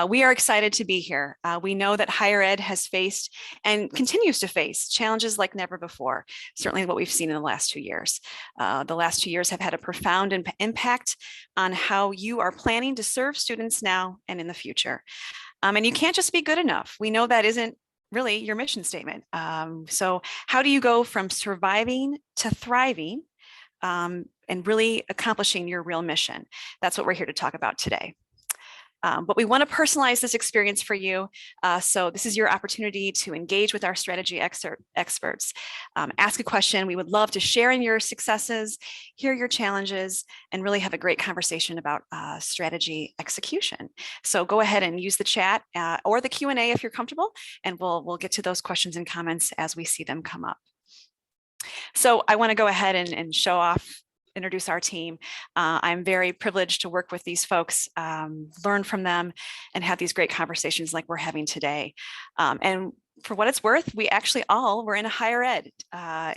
We are excited to be here. We know that higher ed has faced and continues to face challenges like never before, certainly what we've seen in the last 2 years. The last 2 years have had a profound impact on how you are planning to serve students now and in the future. And you can't just be good enough. We know that isn't really your mission statement. So how do you go from surviving to thriving and really accomplishing your real mission? That's what we're here to talk about today. But we want to personalize this experience for you. So this is your opportunity to engage with our strategy experts. Ask a question. We would love to share in your successes, hear your challenges, and really have a great conversation about strategy execution. So go ahead and use the chat or the Q&A if you're comfortable, and we'll get to those questions and comments as we see them come up. So I want to go ahead and introduce our team. I'm very privileged to work with these folks, learn from them, and have these great conversations like we're having today. And for what it's worth, we actually all were in a higher ed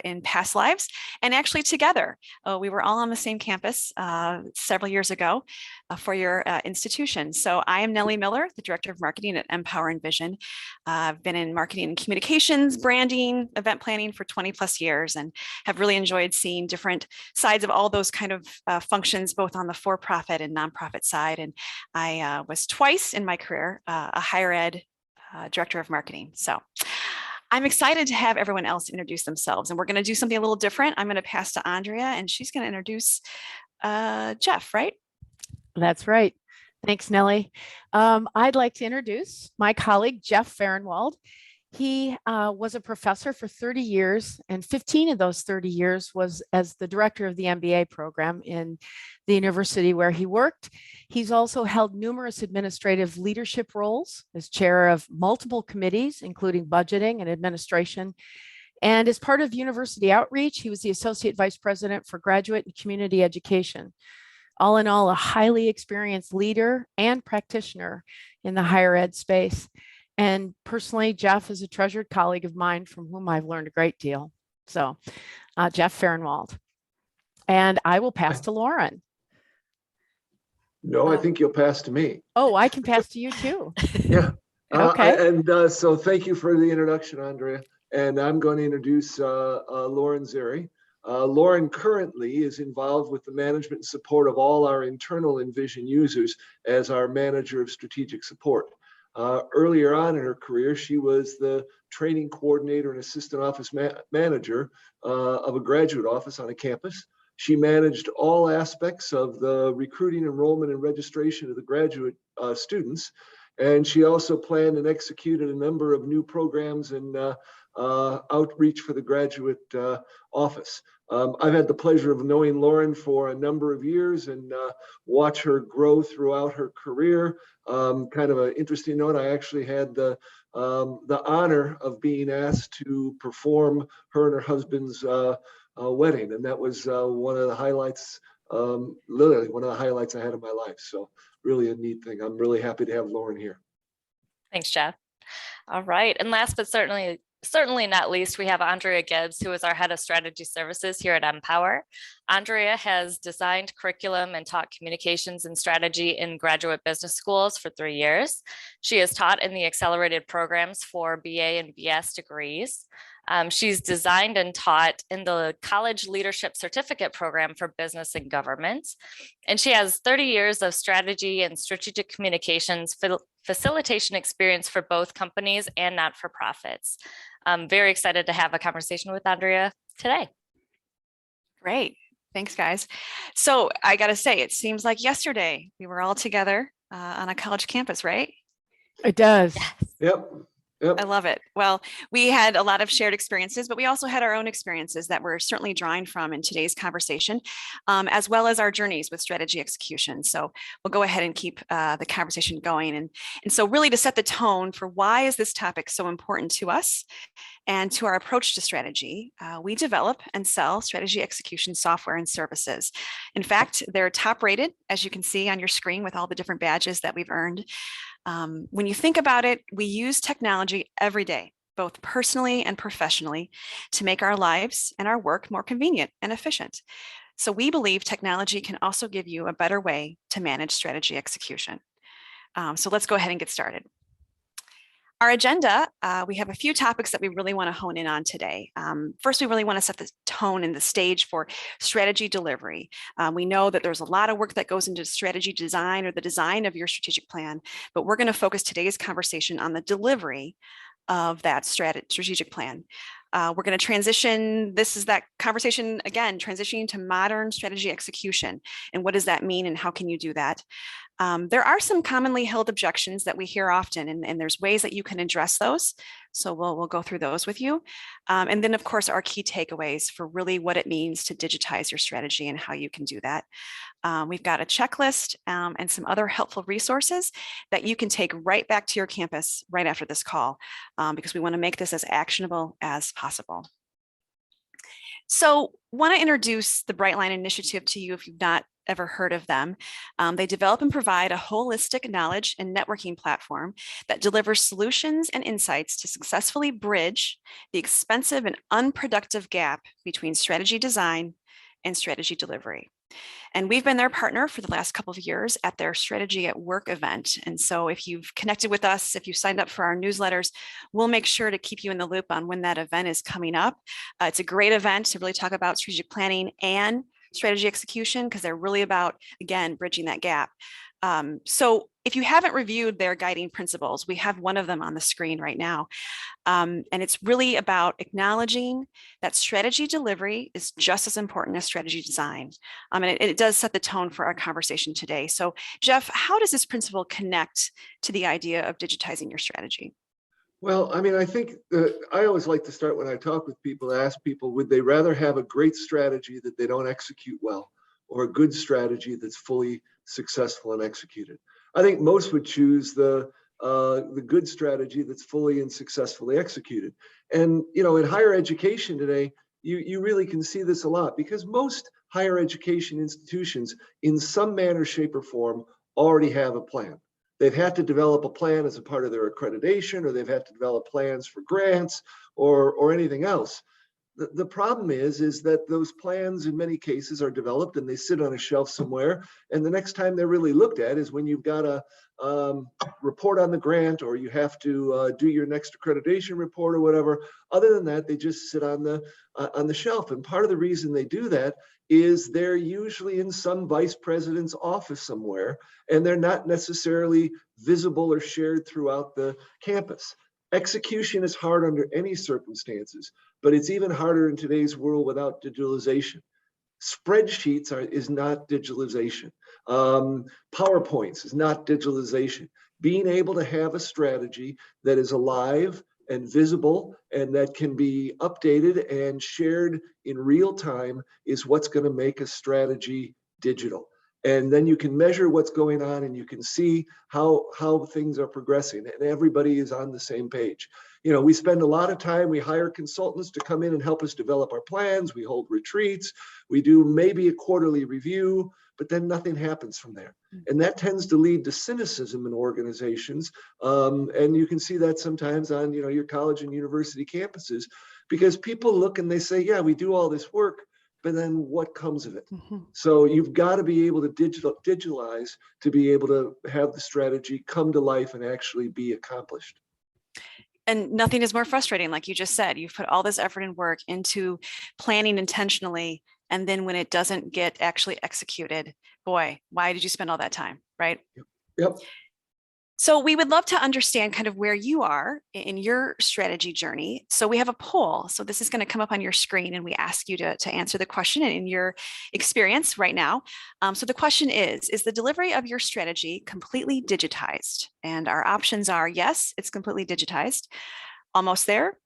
in past lives, and actually together. We were all on the same campus several years ago for your institution. So I am Nellie Miller, the Director of Marketing at MPOWR Envision. I've been in marketing and communications, branding, event planning for 20 plus years, and have really enjoyed seeing different sides of all those kind of functions, both on the for-profit and nonprofit side. And I was twice in my career a higher ed Director of Marketing. So I'm excited to have everyone else introduce themselves, and we're going to do something a little different. I'm going to pass to Andrea, and she's going to introduce Jeff, right? That's right. Thanks, Nellie. I'd like to introduce my colleague, Jeff Fahrenwald. He was a professor for 30 years, and 15 of those 30 years was as the director of the MBA program in the university where he worked. He's also held numerous administrative leadership roles as chair of multiple committees, including budgeting and administration. And as part of university outreach, he was the associate vice president for graduate and community education. All in all, a highly experienced leader and practitioner in the higher ed space. And personally, Jeff is a treasured colleague of mine from whom I've learned a great deal. So Jeff Fahrenwald. And I will pass to Lauren. No, I think you'll pass to me. Oh, I can pass to you too. Yeah. Okay. So thank you for the introduction, Andrea. And I'm going to introduce Lauren Zeri. Lauren currently is involved with the management and support of all our internal Envision users as our manager of strategic support. Earlier on in her career, she was the training coordinator and assistant office manager of a graduate office on a campus. She managed all aspects of the recruiting, enrollment, and registration of the graduate students. And she also planned and executed a number of new programs and outreach for the graduate office. I've had the pleasure of knowing Lauren for a number of years and watch her grow throughout her career. Kind of an interesting note, I actually had the honor of being asked to perform her and her husband's wedding, and that was one of the highlights, literally one of the highlights I had in my life. So really a neat thing. I'm really happy to have Lauren here. Thanks, Jeff. All right, and last but certainly not least, we have Andrea Gibbs, who is our head of strategy services here at MPOWR. Andrea has designed curriculum and taught communications and strategy in graduate business schools for 3 years. She has taught in the accelerated programs for BA and BS degrees. She's designed and taught in the college leadership certificate program for business and government. And she has 30 years of strategy and strategic communications facilitation experience for both companies and not-for-profits. I'm very excited to have a conversation with Andrea today. Great. Thanks, guys. So I got to say, it seems like yesterday we were all together on a college campus, right? It does. Yes. Yep. Yep. I love it. Well, we had a lot of shared experiences, but we also had our own experiences that we're certainly drawing from in today's conversation, as well as our journeys with strategy execution. So we'll go ahead and keep the conversation going. And so really to set the tone for why is this topic so important to us and to our approach to strategy, we develop and sell strategy execution software and services. In fact, they're top rated, as you can see on your screen with all the different badges that we've earned. When you think about it, we use technology every day, both personally and professionally, to make our lives and our work more convenient and efficient. So we believe technology can also give you a better way to manage strategy execution. So let's go ahead and get started. Our agenda, we have a few topics that we really want to hone in on today. First, we really want to set the tone and the stage for strategy delivery. We know that there's a lot of work that goes into strategy design or the design of your strategic plan, but we're going to focus today's conversation on the delivery of that strategic plan. We're going to transition, this is that conversation again, transitioning to modern strategy execution. And what does that mean and how can you do that? There are some commonly held objections that we hear often, and there's ways that you can address those. So we'll go through those with you. And then of course, our key takeaways for really what it means to digitize your strategy and how you can do that. We've got a checklist and some other helpful resources that you can take right back to your campus right after this call, because we want to make this as actionable as possible. So want to introduce the Brightline Initiative to you if you've not ever heard of them. They develop and provide a holistic knowledge and networking platform that delivers solutions and insights to successfully bridge the expensive and unproductive gap between strategy design and strategy delivery. And we've been their partner for the last couple of years at their Strategy at Work event. And so if you've connected with us, if you signed up for our newsletters, we'll make sure to keep you in the loop on when that event is coming up. It's a great event to really talk about strategic planning and strategy execution, because they're really about, again, bridging that gap. So if you haven't reviewed their guiding principles, we have one of them on the screen right now. And it's really about acknowledging that strategy delivery is just as important as strategy design. And it does set the tone for our conversation today. So Jeff, how does this principle connect to the idea of digitizing your strategy? Well, I mean, I think I always like to start when I talk with people, ask people, would they rather have a great strategy that they don't execute well, or a good strategy that's fully successful and executed? I think most would choose the good strategy that's fully and successfully executed. And, you know, in higher education today, you really can see this a lot, because most higher education institutions in some manner, shape, or form already have a plan. They've had to develop a plan as a part of their accreditation, or they've had to develop plans for grants or anything else. The problem is that those plans in many cases are developed and they sit on a shelf somewhere. And the next time they're really looked at is when you've got a report on the grant, or you have to do your next accreditation report or whatever. Other than that, they just sit on the shelf. And part of the reason they do that is they're usually in some vice president's office somewhere, and they're not necessarily visible or shared throughout the campus. Execution is hard under any circumstances, but it's even harder in today's world without digitalization. Spreadsheets is not digitalization. PowerPoints is not digitalization. Being able to have a strategy that is alive and visible and that can be updated and shared in real time is what's going to make a strategy digital. And then you can measure what's going on, and you can see how things are progressing, and everybody is on the same page. You know, we spend a lot of time, we hire consultants to come in and help us develop our plans. We hold retreats, we do maybe a quarterly review, but then nothing happens from there. And that tends to lead to cynicism in organizations. And you can see that sometimes on, you know, your college and university campuses, because people look and they say, yeah, we do all this work, but then what comes of it? Mm-hmm. So you've got to be able to digitalize to be able to have the strategy come to life and actually be accomplished. And nothing is more frustrating, like you just said. You've put all this effort and work into planning intentionally, and then when it doesn't get actually executed, boy, why did you spend all that time, right? Yep. So we would love to understand kind of where you are in your strategy journey. So we have a poll. So this is going to come up on your screen, and we ask you to answer the question in your experience right now. So the question is the delivery of your strategy completely digitized? And our options are yes, it's completely digitized, almost there,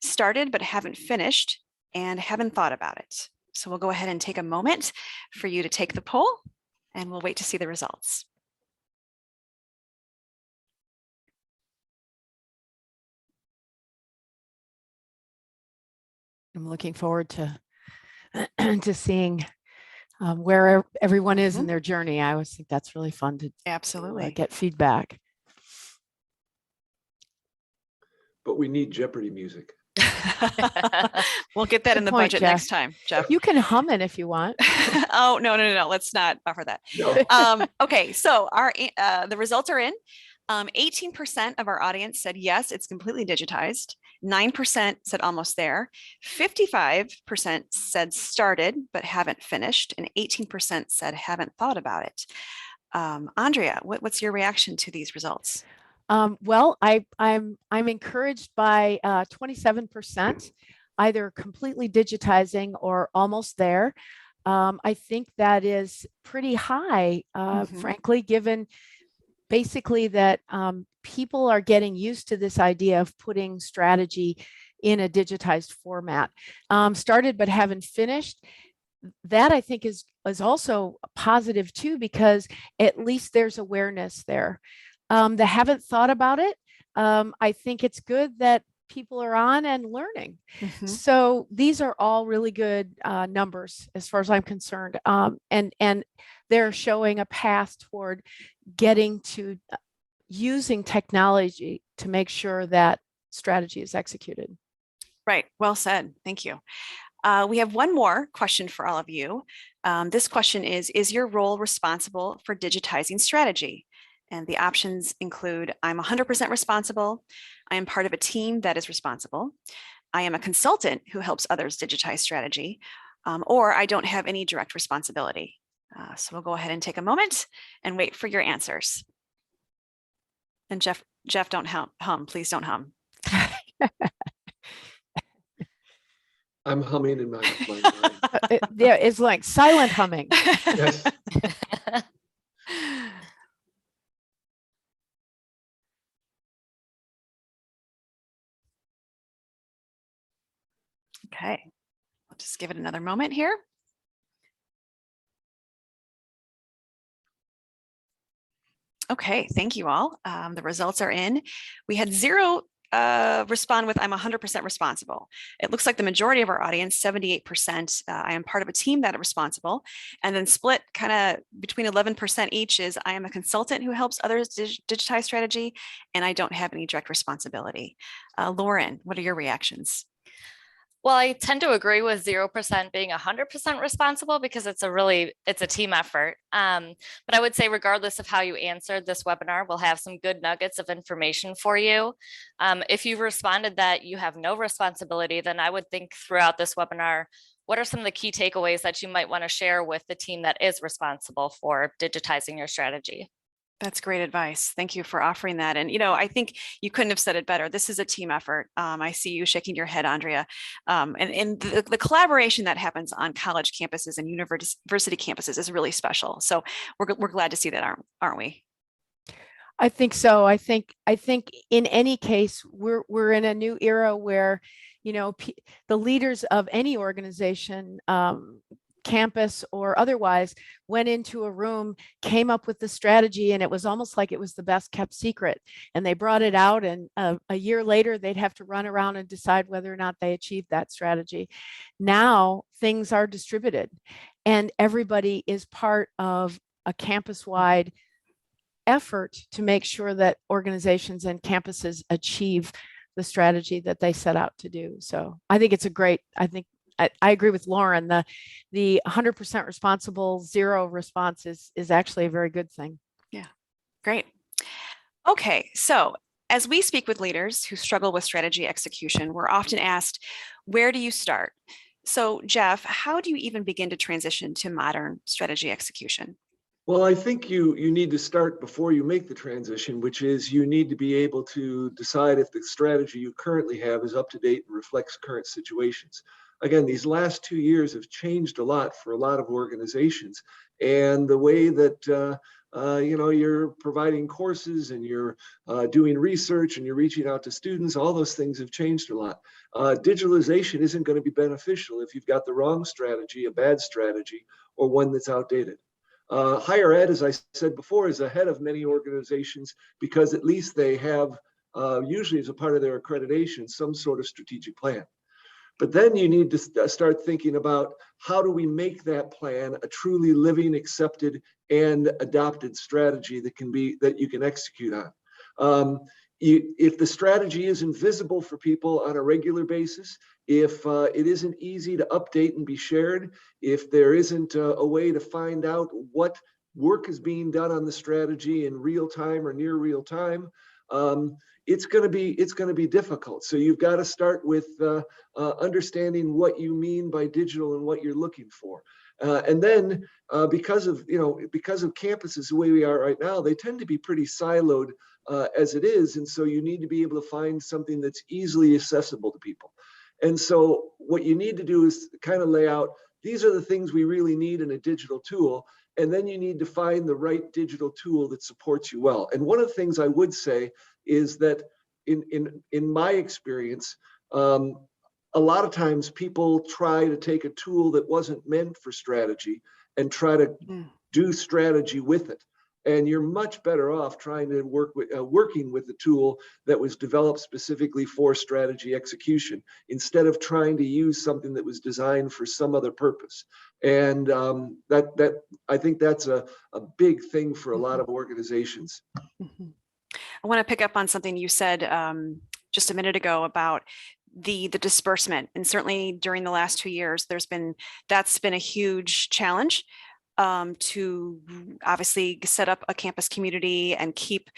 started but haven't finished, and haven't thought about it. So we'll go ahead and take a moment for you to take the poll, and we'll wait to see the results. I'm looking forward to seeing where everyone is in their journey. I always think that's really fun to absolutely get feedback. But we need Jeopardy music. We'll get that Good in the point, budget Jeff. next time, Jeff. You can hum it if you want. Oh, no. Let's not offer that. No. Okay, so the results are in. 18% of our audience said yes, it's completely digitized. 9% said almost there. 55% said started but haven't finished, and 18% said haven't thought about it. Andrea, what's your reaction to these results? Well, I'm encouraged by 27% either completely digitizing or almost there. I think that is pretty high, frankly, given basically that people are getting used to this idea of putting strategy in a digitized format. Started but haven't finished. That I think is also positive too, because at least there's awareness there. That haven't thought about it. I think it's good that people are on and learning. So these are all really good numbers as far as I'm concerned. And they're showing a path toward getting to using technology to make sure that strategy is executed. Right. Well said. Thank you. We have one more question for all of you. This question is your role responsible for digitizing strategy? And the options include, I'm 100% responsible. I am part of a team that is responsible. I am a consultant who helps others digitize strategy, or I don't have any direct responsibility. So we'll go ahead and take a moment and wait for your answers. And Jeff, don't hum. Please don't hum. I'm humming in my mind. Yeah, it's like silent humming. Yes. Okay, I'll just give it another moment here. Okay, thank you all. The results are in. We had 0 respond with I'm 100% responsible. It looks like the majority of our audience, 78%, I am part of a team that is responsible. And then split kind of between 11% each is I am a consultant who helps others digitize strategy, and I don't have any direct responsibility. Lauren, what are your reactions? Well, I tend to agree with 0% being 100% responsible, because it's a team effort. But I would say regardless of how you answered this webinar, we'll have some good nuggets of information for you. If you've responded that you have no responsibility, then I would think throughout this webinar, what are some of the key takeaways that you might want to share with the team that is responsible for digitizing your strategy? That's great advice. Thank you for offering that. And, I think you couldn't have said it better. This is a team effort. I see you shaking your head, Andrea. And the collaboration that happens on college campuses and university campuses is really special. So we're glad to see that, aren't we? I think so. I think in any case, we're in a new era where, the leaders of any organization, campus or otherwise, went into a room, came up with the strategy, and it was almost like it was the best kept secret. And they brought it out, and a year later, they'd have to run around and decide whether or not they achieved that strategy. Now things are distributed, and everybody is part of a campus-wide effort to make sure that organizations and campuses achieve the strategy that they set out to do. So I think it's I agree with Lauren. The 100% responsible, 0 response is actually a very good thing. Yeah, great. Okay, so as we speak with leaders who struggle with strategy execution, we're often asked, where do you start? So Jeff, how do you even begin to transition to modern strategy execution? Well, I think you need to start before you make the transition, which is you need to be able to decide if the strategy you currently have is up to date and reflects current situations. Again, these last 2 years have changed a lot for a lot of organizations, and the way that you're providing courses and you're doing research and you're reaching out to students, all those things have changed a lot. Digitalization isn't going to be beneficial if you've got the wrong strategy, a bad strategy, or one that's outdated. Higher ed, as I said before, is ahead of many organizations because at least they have, usually as a part of their accreditation, some sort of strategic plan. But then you need to start thinking about how do we make that plan a truly living, accepted, and adopted strategy that you can execute on. if the strategy isn't visible for people on a regular basis, if it isn't easy to update and be shared, if there isn't a way to find out what work is being done on the strategy in real time or near real time, it's going to be difficult. So you've got to start with understanding what you mean by digital and what you're looking for. And then because of campuses the way we are right now, they tend to be pretty siloed as it is. And so you need to be able to find something that's easily accessible to people. And so what you need to do is kind of lay out, these are the things we really need in a digital tool. And then you need to find the right digital tool that supports you well. And one of the things I would say is that in my experience, a lot of times people try to take a tool that wasn't meant for strategy and try to do strategy with it. And you're much better off trying to working with the tool that was developed specifically for strategy execution, instead of trying to use something that was designed for some other purpose. And that I think that's a big thing for a lot of organizations. I want to pick up on something you said just a minute ago about the disbursement, and certainly during the last 2 years, that's been a huge challenge to obviously set up a campus community and keep,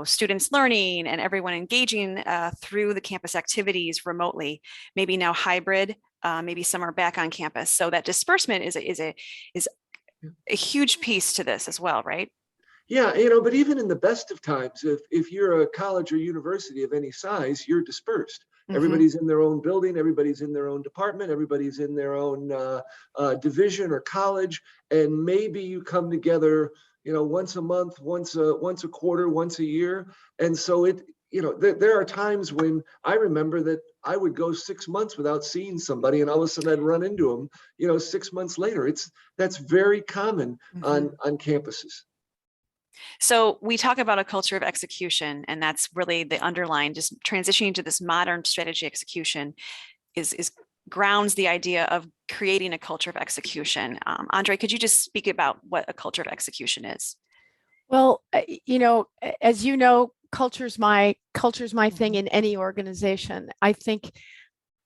students learning and everyone engaging through the campus activities remotely. Maybe now hybrid, maybe some are back on campus. So that disbursement is a huge piece to this as well, right? Yeah, but even in the best of times, if you're a college or university of any size, you're dispersed. Everybody's in their own building, everybody's in their own department, everybody's in their own division or college, and maybe you come together, once a month, once a quarter, once a year. And so there are times when I remember that I would go 6 months without seeing somebody, and all of a sudden I'd run into them, 6 months later. That's very common on campuses. So we talk about a culture of execution, and that's really the underlying, just transitioning to this modern strategy execution is grounds the idea of creating a culture of execution. Andre, could you just speak about what a culture of execution is? Well, as you know, culture's my thing in any organization. I think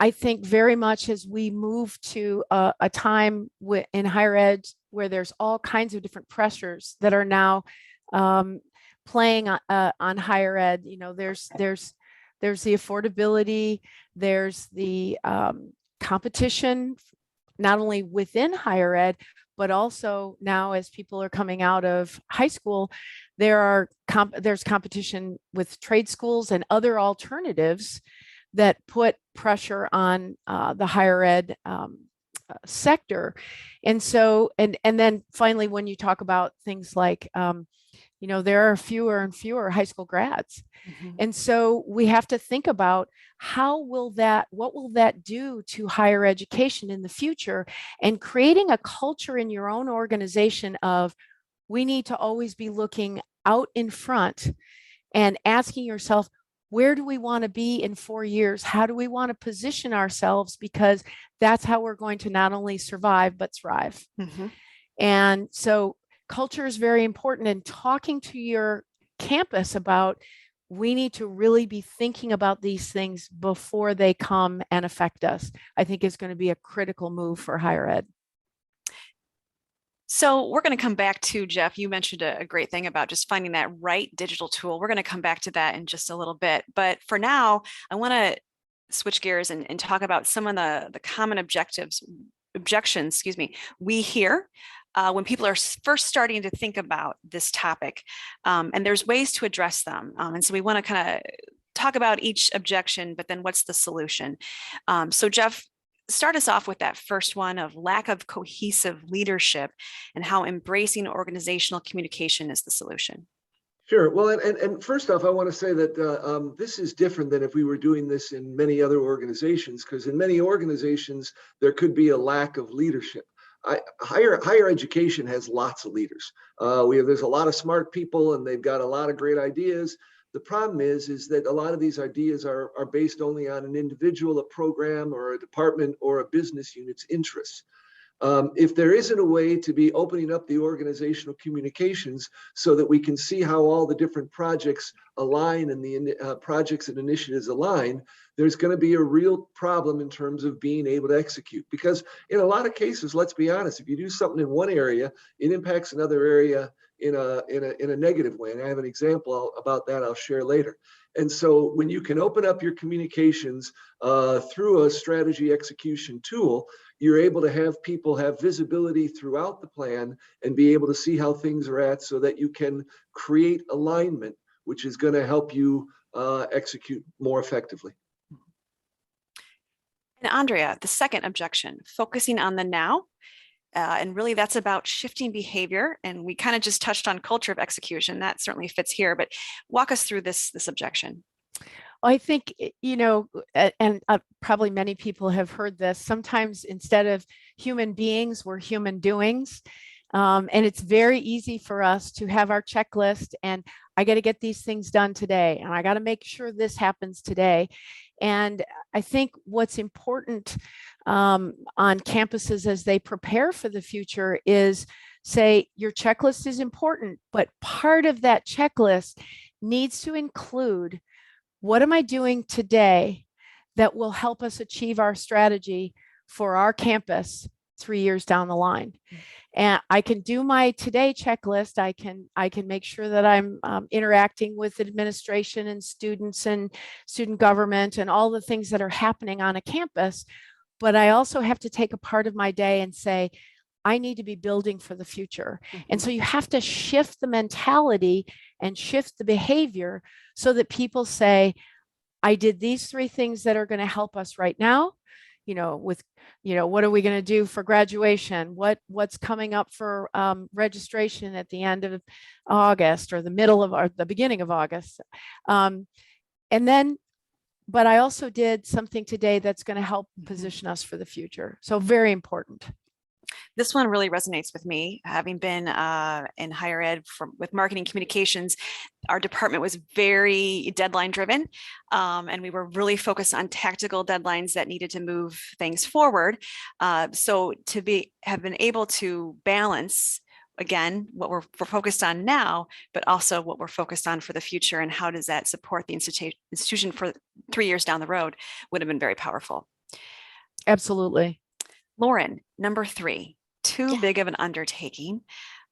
very much as we move to a time in higher ed where there's all kinds of different pressures that are now playing on higher ed. There's the affordability, there's the competition, not only within higher ed, but also now as people are coming out of high school, there's competition with trade schools and other alternatives that put pressure on the higher ed sector. And so, and then finally, when you talk about things like, there are fewer and fewer high school grads. And so we have to think about what will that do to higher education in the future, and creating a culture in your own organization of, we need to always be looking out in front and asking yourself, where do we want to be in 4 years? How do we want to position ourselves? Because that's how we're going to not only survive, but thrive. And so culture is very important, and talking to your campus about, we need to really be thinking about these things before they come and affect us, I think is going to be a critical move for higher ed. So we're going to come back to, Jeff, you mentioned a great thing about just finding that right digital tool. We're going to come back to that in just a little bit. But for now, I want to switch gears and talk about some of the common objections, we hear when people are first starting to think about this topic. And there's ways to address them. And so we want to kind of talk about each objection, but then what's the solution? So Jeff, start us off with that first one of lack of cohesive leadership and how embracing organizational communication is the solution. Sure. Well, and first off, I want to say that this is different than if we were doing this in many other organizations, because in many organizations, there could be a lack of leadership. Higher education has lots of leaders. There's a lot of smart people, and they've got a lot of great ideas. The problem is that a lot of these ideas are based only on an individual, a program, or a department, or a business unit's interests. If there isn't a way to be opening up the organizational communications so that we can see how all the different projects align and the projects and initiatives align, there's going to be a real problem in terms of being able to execute. Because in a lot of cases, let's be honest, if you do something in one area, it impacts another area in a negative way. And I have an example about that I'll share later. And so when you can open up your communications through a strategy execution tool, you're able to have people have visibility throughout the plan and be able to see how things are at, so that you can create alignment, which is going to help you execute more effectively. And Andrea, the second objection, focusing on the now. And really that's about shifting behavior. And we kind of just touched on culture of execution. That certainly fits here, but walk us through this objection. I think, you know, and probably many people have heard this, sometimes instead of human beings, we're human doings. And it's very easy for us to have our checklist and I got to get these things done today. And I got to make sure this happens today. And I think what's important on campuses as they prepare for the future is say your checklist is important, but part of that checklist needs to include what am I doing today that will help us achieve our strategy for our campus 3 years down the line. And I can do my today checklist. I can make sure that I'm interacting with administration and students and student government and all the things that are happening on a campus. But I also have to take a part of my day and say, I need to be building for the future. And so you have to shift the mentality and shift the behavior so that people say, I did these 3 things that are going to help us right now. You know, with, you know, what are we going to do for graduation? What's coming up for registration at the end of August or the middle of or the beginning of August? And then, but I also did something today that's going to help position us for the future. So very important. This one really resonates with me, having been in higher ed with marketing communications. Our department was very deadline driven, and we were really focused on tactical deadlines that needed to move things forward. So to have been able to balance, again, what we're focused on now, but also what we're focused on for the future, and how does that support the institution for 3 years down the road, would have been very powerful. Absolutely. Lauren, number 3, too big of an undertaking.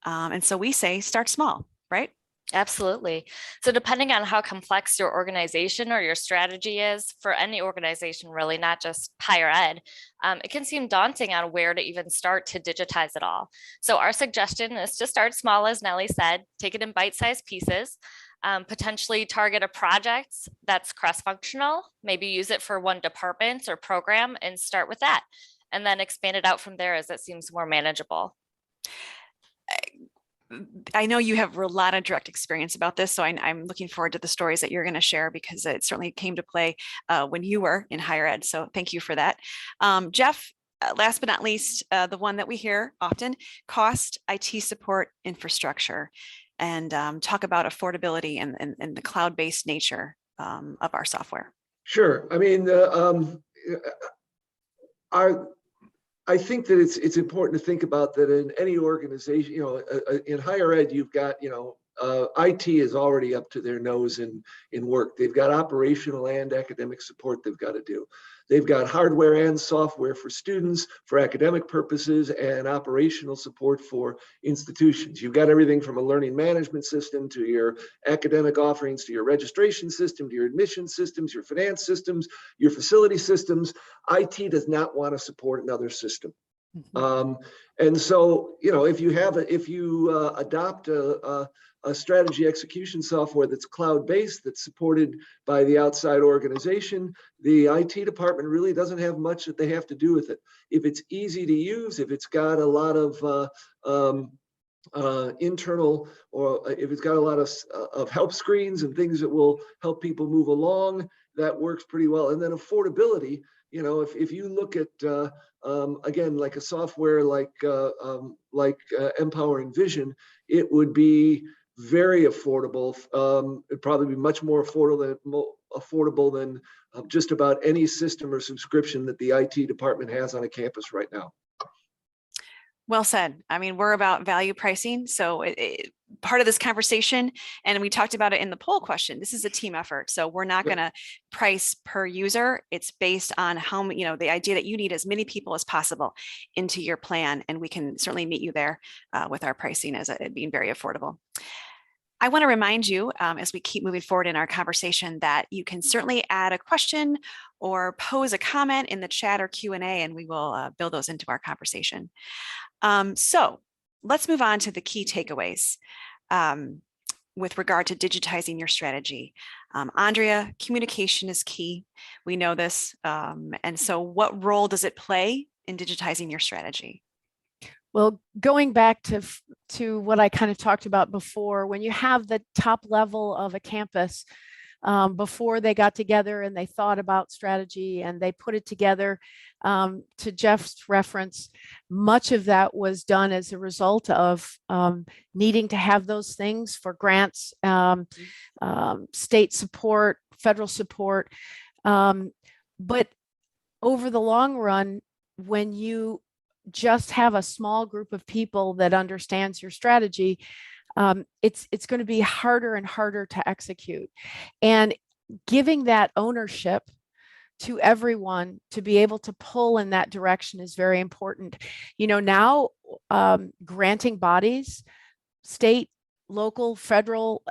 And so we say start small, right? Absolutely. So depending on how complex your organization or your strategy is, for any organization, really, not just higher ed, it can seem daunting on where to even start to digitize it all. So our suggestion is to start small, as Nellie said, take it in bite-sized pieces, potentially target a project that's cross-functional, maybe use it for one department or program and start with that, and then expand it out from there as it seems more manageable. I know you have a lot of direct experience about this, so I'm looking forward to the stories that you're going to share, because it certainly came to play when you were in higher ed. So thank you for that. Jeff, last but not least, the one that we hear often, cost, IT support, infrastructure, and talk about affordability and the cloud-based nature of our software. Sure. I mean, I think that it's important to think about that in any organization. You know, in higher ed, you've got, you know, IT is already up to their nose in work. They've got operational and academic support they've got to do. They've got hardware and software for students, for academic purposes, and operational support for institutions. You've got everything from a learning management system to your academic offerings, to your registration system, to your admission systems, your finance systems, your facility systems. IT does not want to support another system. And so, you know, if you adopt a strategy execution software that's cloud-based, that's supported by the outside organization, the IT department really doesn't have much that they have to do with it. If it's easy to use, if it's got a lot of internal, or if it's got a lot of help screens and things that will help people move along, that works pretty well. And then affordability, you know, if you look at again, like a software like MPOWR Envision, it would be very affordable. It'd probably be much more affordable than just about any system or subscription that the IT department has on a campus right now. Well said. I mean, we're about value pricing. So part of this conversation, and we talked about it in the poll question, this is a team effort. So we're not going to price per user. It's based on how many, the idea that you need as many people as possible into your plan. And we can certainly meet you there with our pricing as it being very affordable. I want to remind you, as we keep moving forward in our conversation, that you can certainly add a question or pose a comment in the chat or Q&A, and we will build those into our conversation. So let's move on to the key takeaways with regard to digitizing your strategy. Andrea, communication is key. We know this. And so what role does it play in digitizing your strategy? Well, going back to what I kind of talked about before, when you have the top level of a campus, before they got together and they thought about strategy and they put it together, to Jeff's reference, much of that was done as a result of needing to have those things for grants, state support, federal support. But over the long run, when you just have a small group of people that understands your strategy, it's going to be harder and harder to execute. And giving that ownership to everyone to be able to pull in that direction is very important. Now granting bodies, state, local, federal,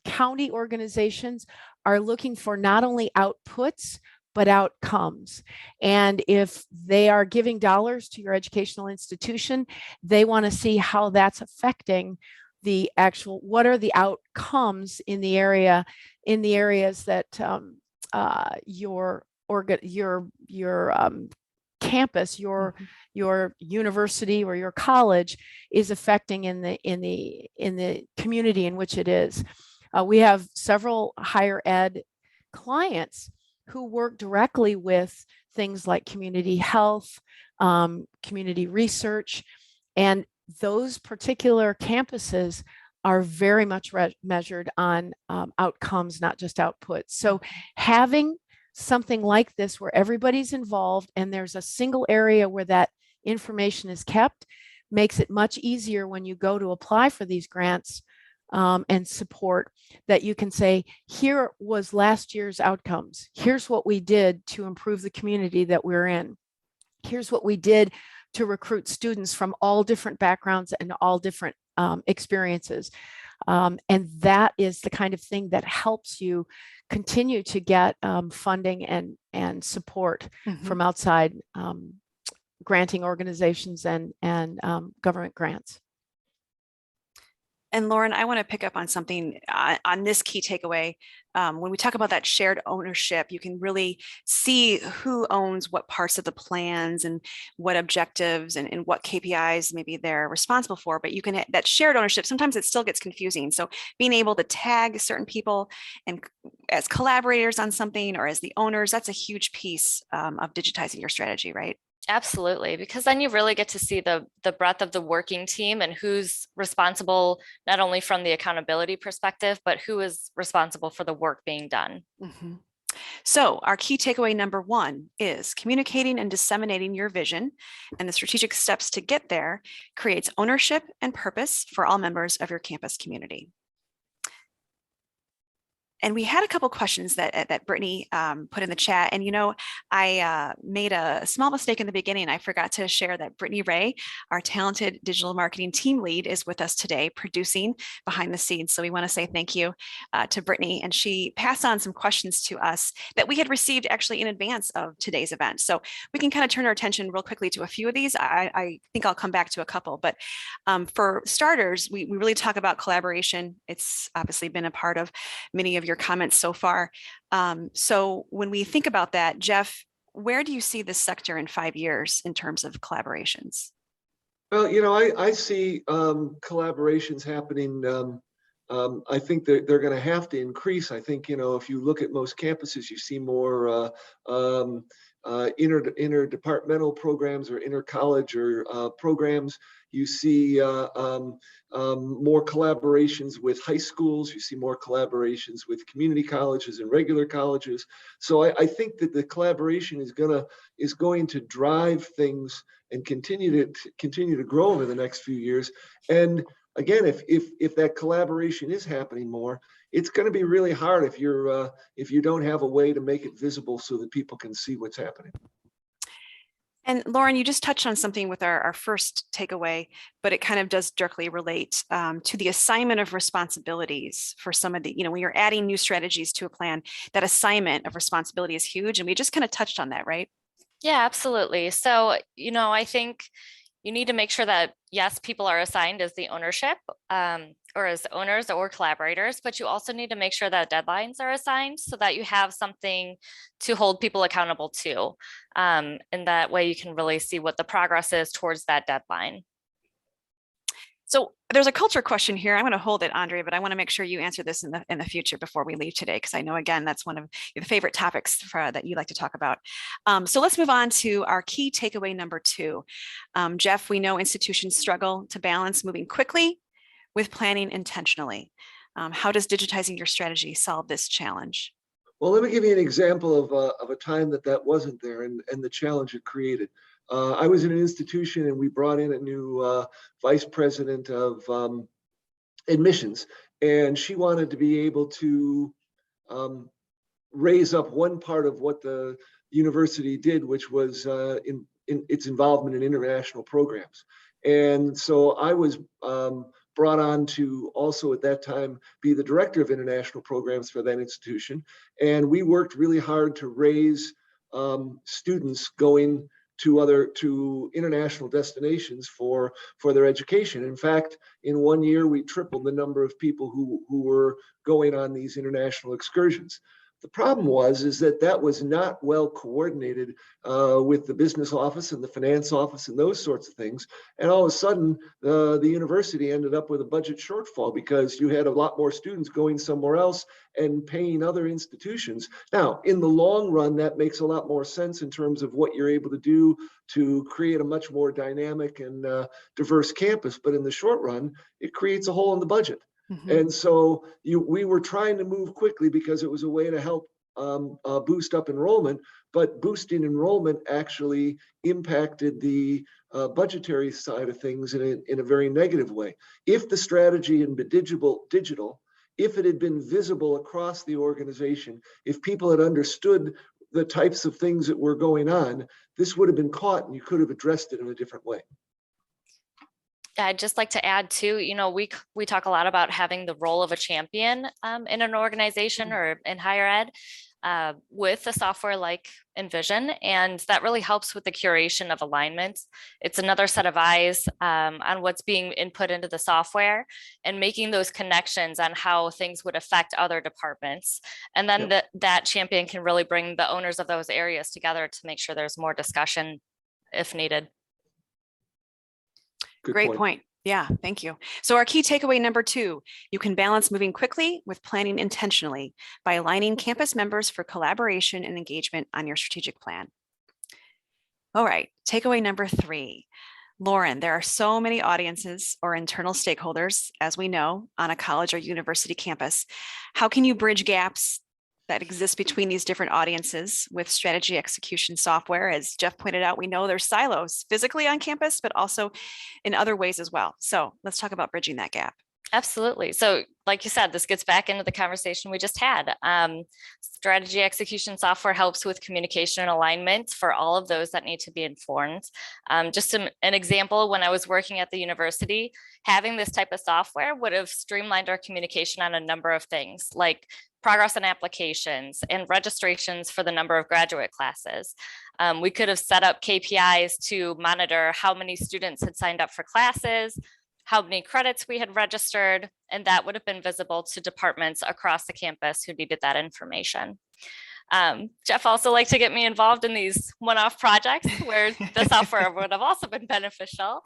county organizations are looking for not only outputs, but outcomes. And if they are giving dollars to your educational institution, they want to see how that's affecting the actual, what are the outcomes in the areas that your campus, your university or your college is affecting in the community in which it is. We have several higher ed clients who work directly with things like community health, community research, and those particular campuses are very much measured on outcomes, not just outputs. So having something like this where everybody's involved and there's a single area where that information is kept makes it much easier when you go to apply for these grants and support, that you can say, here was last year's outcomes. Here's what we did to improve the community that we're in. Here's what we did to recruit students from all different backgrounds and all different experiences. And that is the kind of thing that helps you continue to get funding and support from outside granting organizations and government grants. And Lauren, I want to pick up on something on this key takeaway. When we talk about that shared ownership, you can really see who owns what parts of the plans and what objectives and what KPIs maybe they're responsible for. But you can, that shared ownership, sometimes it still gets confusing. So being able to tag certain people and as collaborators on something or as the owners, that's a huge piece of digitizing your strategy, right? Absolutely, because then you really get to see the breadth of the working team and who's responsible, not only from the accountability perspective, but who is responsible for the work being done. So our key takeaway number one is communicating and disseminating your vision and the strategic steps to get there creates ownership and purpose for all members of your campus community. And we had a couple questions that Brittany put in the chat. And, I made a small mistake in the beginning. I forgot to share that Brittany Ray, our talented digital marketing team lead, is with us today producing behind the scenes. So we want to say thank you to Brittany. And she passed on some questions to us that we had received actually in advance of today's event. So we can kind of turn our attention real quickly to a few of these. I think I'll come back to a couple. But for starters, we really talk about collaboration. It's obviously been a part of many of your comments so far. So when we think about that, Jeff, where do you see this sector in 5 years in terms of collaborations? Well, I see collaborations happening. I think they're going to have to increase. I think, if you look at most campuses, you see more interdepartmental programs or inter-college or programs. You see more collaborations with high schools. You see more collaborations with community colleges and regular colleges. So I think that the collaboration is going to drive things and continue to grow over the next few years. And again, if that collaboration is happening more, it's going to be really hard if you don't have a way to make it visible so that people can see what's happening. And Lauren, you just touched on something with our first takeaway, but it kind of does directly relate to the assignment of responsibilities for some of the, when you're adding new strategies to a plan, that assignment of responsibility is huge. And we just kind of touched on that, right? Yeah, absolutely. So, I think you need to make sure that, yes, people are assigned as the ownership or as owners or collaborators, but you also need to make sure that deadlines are assigned so that you have something to hold people accountable to. And that way you can really see what the progress is towards that deadline. So there's a culture question here. I'm going to hold it, Andrea, but I want to make sure you answer this in the future before we leave today, because I know, again, that's one of your favorite topics that you like to talk about. So let's move on to our key takeaway number 2. Jeff, we know institutions struggle to balance moving quickly with planning intentionally. How does digitizing your strategy solve this challenge? Well, let me give you an example of a time that wasn't there and the challenge it created. I was in an institution and we brought in a new vice president of admissions, and she wanted to be able to raise up one part of what the university did, which was in its involvement in international programs. And so I was brought on to also at that time be the director of international programs for that institution. And we worked really hard to raise students going to international destinations for their education. In fact, in 1 year, we tripled the number of people who were going on these international excursions. The problem is that was not well coordinated with the business office and the finance office and those sorts of things. And all of a sudden, the university ended up with a budget shortfall because you had a lot more students going somewhere else and paying other institutions. Now, in the long run, that makes a lot more sense in terms of what you're able to do to create a much more dynamic and diverse campus. But in the short run, it creates a hole in the budget. Mm-hmm. And so we were trying to move quickly because it was a way to help boost up enrollment, but boosting enrollment actually impacted the budgetary side of things in a very negative way. If the strategy had been digital, if it had been visible across the organization, if people had understood the types of things that were going on, this would have been caught and you could have addressed it in a different way. I'd just like to add too, we talk a lot about having the role of a champion in an organization or in higher ed with a software like Envision, and that really helps with the curation of alignments. It's another set of eyes on what's being input into the software and making those connections on how things would affect other departments. And then that champion can really bring the owners of those areas together to make sure there's more discussion if needed. Great point. Yeah, thank you. So our key takeaway number 2, you can balance moving quickly with planning intentionally by aligning campus members for collaboration and engagement on your strategic plan. All right, takeaway number 3. Lauren, there are so many audiences or internal stakeholders, as we know, on a college or university campus. How can you bridge gaps that exist between these different audiences with strategy execution software? As Jeff pointed out, we know there's silos physically on campus, but also in other ways as well. So let's talk about bridging that gap. Absolutely. So like you said, this gets back into the conversation we just had. Strategy execution software helps with communication and alignment for all of those that need to be informed. Just an example, when I was working at the university, having this type of software would have streamlined our communication on a number of things, like progress on applications and registrations for the number of graduate classes. We could have set up KPIs to monitor how many students had signed up for classes, how many credits we had registered, and that would have been visible to departments across the campus who needed that information. Jeff also liked to get me involved in these one-off projects where the software would have also been beneficial.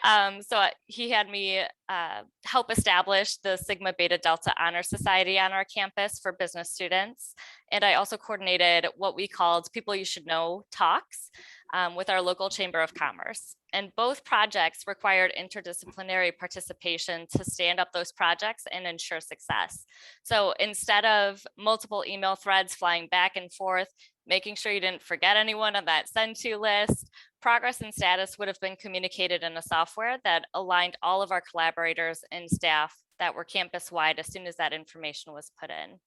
So he had me help establish the Sigma Beta Delta Honor Society on our campus for business students. And I also coordinated what we called People You Should Know talks with our local Chamber of Commerce. And both projects required interdisciplinary participation to stand up those projects and ensure success. So instead of multiple email threads flying back and forth, making sure you didn't forget anyone on that send to list, progress and status would have been communicated in a software that aligned all of our collaborators and staff that were campus-wide as soon as that information was put in.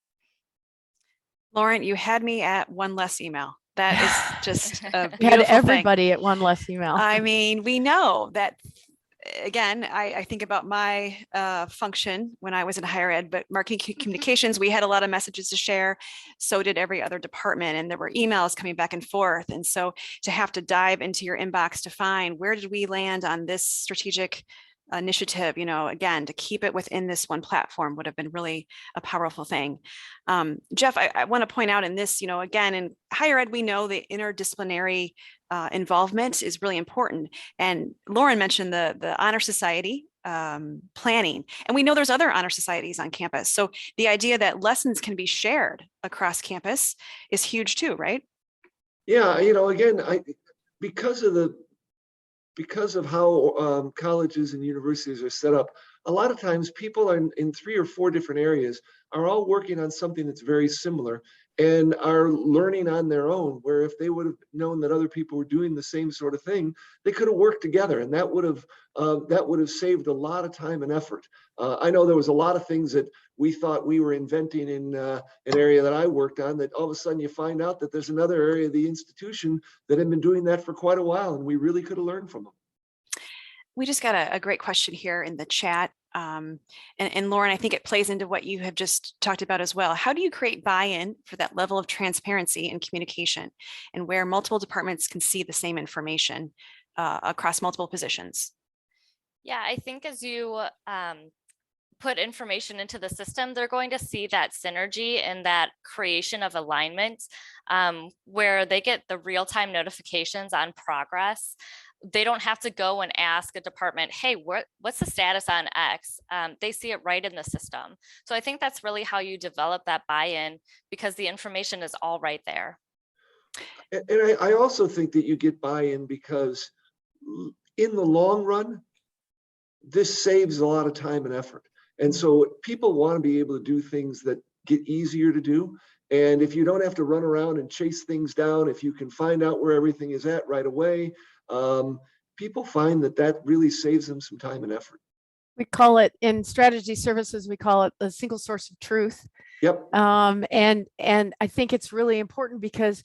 Lauren, you had me at one less email. That is just a We had beautiful everybody thing. at one less email. I mean, we know that, again, I think about my function when I was in higher ed, but marketing communications, we had a lot of messages to share. So did every other department, and there were emails coming back and forth. And so to have to dive into your inbox to find where did we land on this strategic initiative, you know, again, to keep it within this one platform would have been really a powerful thing. Jeff, I want to point out in this, you know, again, in higher ed, we know the interdisciplinary involvement is really important. And Lauren mentioned the Honor Society planning, and we know there's other honor societies on campus. So the idea that lessons can be shared across campus is huge too, right? Yeah, you know, again, because of how colleges and universities are set up, a lot of times people are in 3 or 4 different areas are all working on something that's very similar and are learning on their own, where if they would have known that other people were doing the same sort of thing, they could have worked together, and that would have saved a lot of time and effort. I know there was a lot of things that we thought we were inventing in an area that I worked on, that all of a sudden you find out that there's another area of the institution that had been doing that for quite a while, and we really could have learned from them. We just got a great question here in the chat. And Lauren, I think it plays into what you have just talked about as well. How do you create buy-in for that level of transparency and communication, and where multiple departments can see the same information across multiple positions? Yeah, I think as you put information into the system, they're going to see that synergy and that creation of alignment where they get the real-time notifications on progress. They don't have to go and ask a department, hey, what's the status on X? They see it right in the system. So I think that's really how you develop that buy-in, because the information is all right there. And I also think that you get buy-in because in the long run, this saves a lot of time and effort. And so people want to be able to do things that get easier to do. And if you don't have to run around and chase things down, if you can find out where everything is at right away, people find that really saves them some time and effort. We call it, in strategy services, we call it the single source of truth. Yep. And I think it's really important, because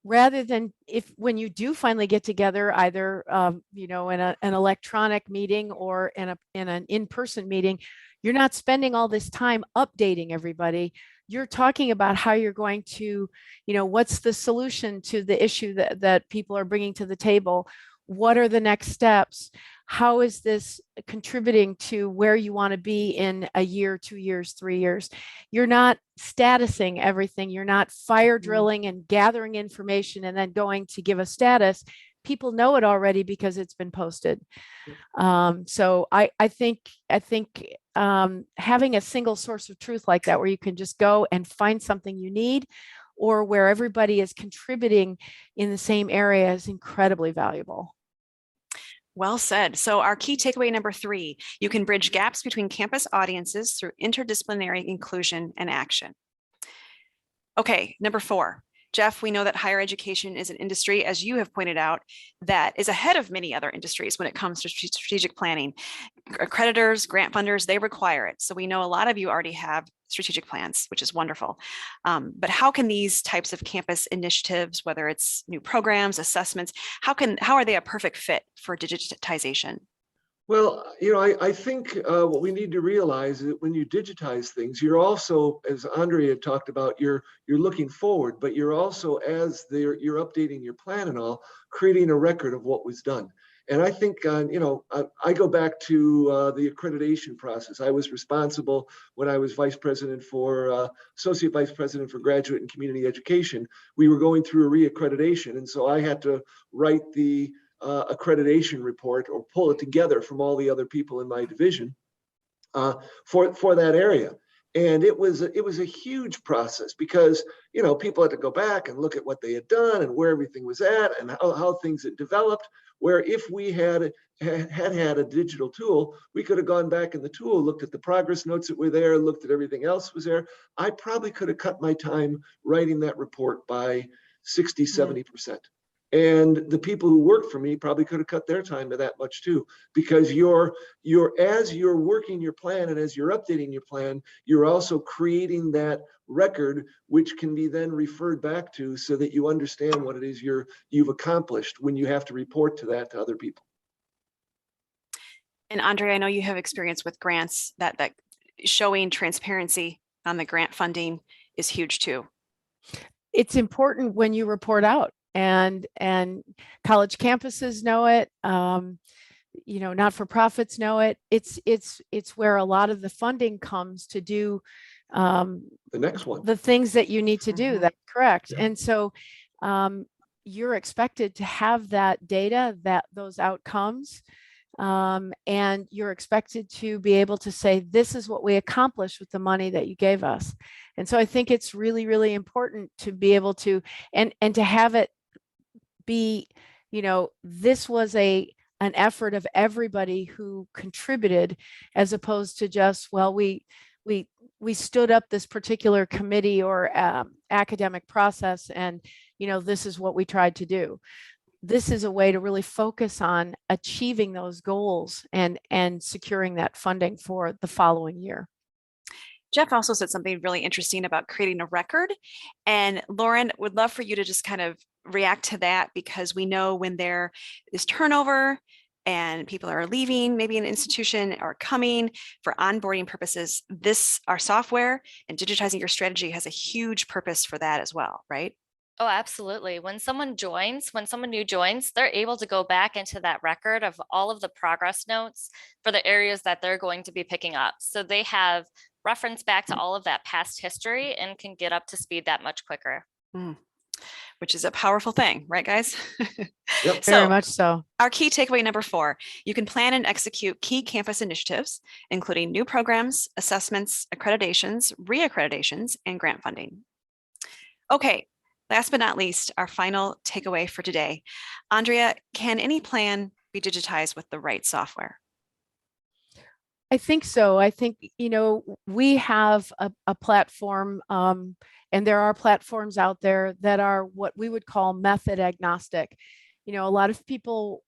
rather than when you do finally get together, either you know, in an electronic meeting or in an in-person meeting, you're not spending all this time updating everybody. You're talking about how you're going to, you know, what's the solution to the issue that people are bringing to the table? What are the next steps? How is this contributing to where you want to be in a year, 2 years, 3 years? You're not statusing everything. You're not fire drilling and gathering information and then going to give a status. People know it already because it's been posted. So I think having a single source of truth like that, where you can just go and find something you need, or where everybody is contributing in the same area, is incredibly valuable. Well said. So our key takeaway number 3, you can bridge gaps between campus audiences through interdisciplinary inclusion and action. Okay, number 4. Jeff, we know that higher education is an industry, as you have pointed out, that is ahead of many other industries when it comes to strategic planning. Accreditors, grant funders, they require it. So we know a lot of you already have strategic plans, which is wonderful. But how can these types of campus initiatives, whether it's new programs, assessments, how are they a perfect fit for digitization? Well, you know, I think what we need to realize is that when you digitize things, you're also, as Andrea talked about, you're looking forward, but you're also, as you're updating your plan and all, creating a record of what was done. And I think, you know, I go back to the accreditation process. I was responsible when I was associate vice president for graduate and community education. We were going through a reaccreditation, and so I had to write the accreditation report or pull it together from all the other people in my division. for that area. And it was a huge process because, you know, people had to go back and look at what they had done and where everything was at and how things had developed. Where if we had a digital tool, we could have gone back in the tool, looked at the progress notes that were there, looked at everything else was there. I probably could have cut my time writing that report by 60, 70%. And the people who worked for me probably could have cut their time to that much too, because as you're working your plan and as you're updating your plan, you're also creating that record, which can be then referred back to so that you understand what it is you've accomplished when you have to report to that to other people. And Andrea, I know you have experience with grants that showing transparency on the grant funding is huge too. It's important when you report out. And college campuses know it, you know, not-for-profits know it. It's where a lot of the funding comes to do the next one, the things that you need to do. That's correct. Yeah. And so you're expected to have that data, those outcomes, and you're expected to be able to say, this is what we accomplished with the money that you gave us. And so I think it's really, really important to be able to, and to have it be, you know, this was an effort of everybody who contributed, as opposed to just, well, we stood up this particular committee or academic process, and, you know, this is what we tried to do. This is a way to really focus on achieving those goals and securing that funding for the following year. Jeff also said something really interesting about creating a record. And Lauren, would love for you to just kind of react to that, because we know when there is turnover and people are leaving maybe an institution or coming for onboarding purposes, our software and Digitizing Your Strategy has a huge purpose for that as well, right? Oh, absolutely. When someone new joins, they're able to go back into that record of all of the progress notes for the areas that they're going to be picking up. So they have reference back to all of that past history and can get up to speed that much quicker. Which is a powerful thing, right, guys? Yep. Very much so. Our key takeaway number 4, you can plan and execute key campus initiatives, including new programs, assessments, accreditations, reaccreditations, and grant funding. Okay, last but not least, our final takeaway for today. Andrea, can any plan be digitized with the right software? I think so. I think, you know, we have a platform, and there are platforms out there that are what we would call method agnostic. You know, a lot of people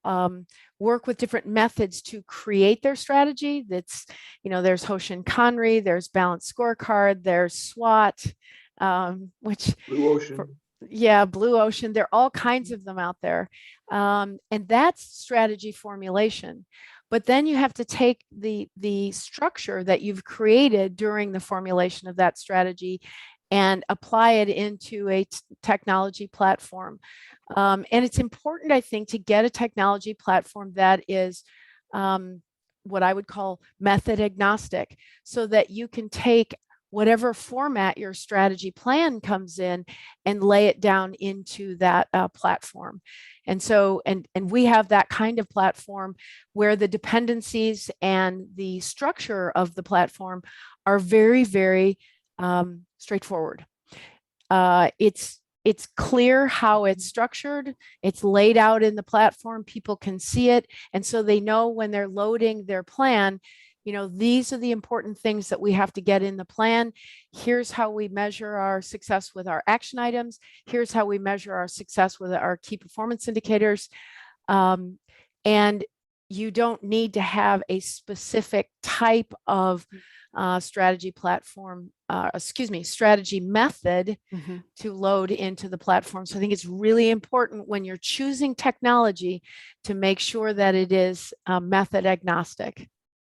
work with different methods to create their strategy. That's, you know, there's Hoshin Conry, there's Balanced Scorecard, there's SWOT, which Blue Ocean. Blue Ocean. There are all kinds of them out there. And that's strategy formulation. But then you have to take the structure that you've created during the formulation of that strategy and apply it into a technology platform. And it's important, I think, to get a technology platform that is what I would call method agnostic, so that you can take whatever format your strategy plan comes in and lay it down into that platform. And so, and we have that kind of platform where the dependencies and the structure of the platform are very, very straightforward. It's clear how it's structured. It's laid out in the platform. People can see it. And so they know when they're loading their plan, you know, these are the important things that we have to get in the plan. Here's how we measure our success with our action items. Here's how we measure our success with our key performance indicators. And you don't need to have a specific type of strategy platform, strategy method to load into the platform. So I think it's really important when you're choosing technology to make sure that it is method agnostic.